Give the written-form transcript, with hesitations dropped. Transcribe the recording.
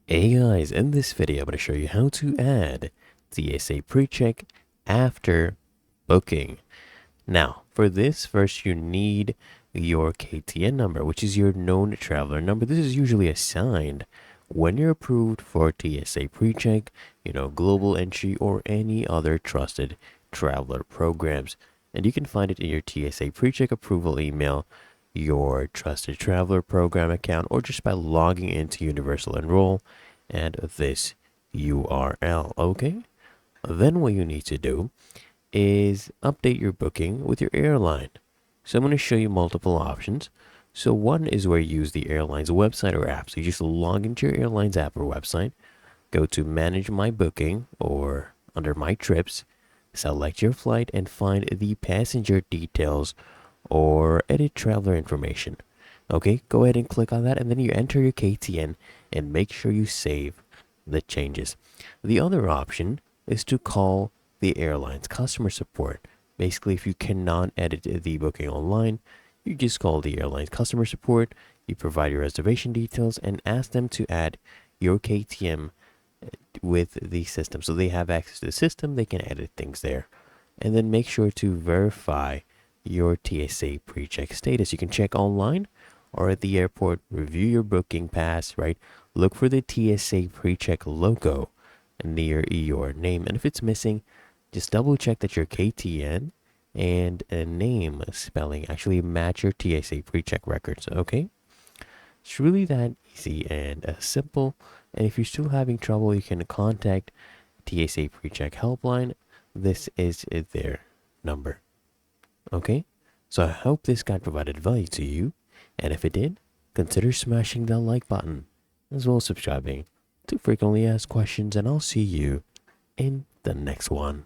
Hey guys, in this video I'm going to show you how to add Tsa Precheck after booking. Now, for this, first you need your KTN number, which is your known traveler number. This is usually assigned when you're approved for Tsa Precheck, global entry or any other trusted traveler programs. And you can find it in your Tsa Precheck approval email, your trusted traveler program account, or just by logging into Universal Enroll and this URL. Okay, then what you need to do is update your booking with your airline. So I'm going to show you multiple options. So one is where you use the airline's website or app. So you just log into your airline's app or website, go to manage my booking or under my trips, select your flight and find the passenger details or edit traveler information. Okay, go ahead and click on that and then you enter your KTN and make sure you save the changes. The other option is to call the airline's customer support. Basically, if you cannot edit the booking online, you just call the airline's customer support, you provide your reservation details and ask them to add your KTM with the system. So they have access to the system, they can edit things there. And then make sure to verify your Tsa Precheck status. You can check online or at the airport, review your booking pass, right? Look for the Tsa Precheck logo near your name. And if it's missing, just double check that your KTN and a name spelling actually match your Tsa Precheck records, okay? It's really that easy and simple. And if you're still having trouble, you can contact Tsa Precheck helpline. This is their number. Okay, so I hope this guide provided value to you, and if it did, consider smashing that like button, as well as subscribing to frequently asked questions, and I'll see you in the next one.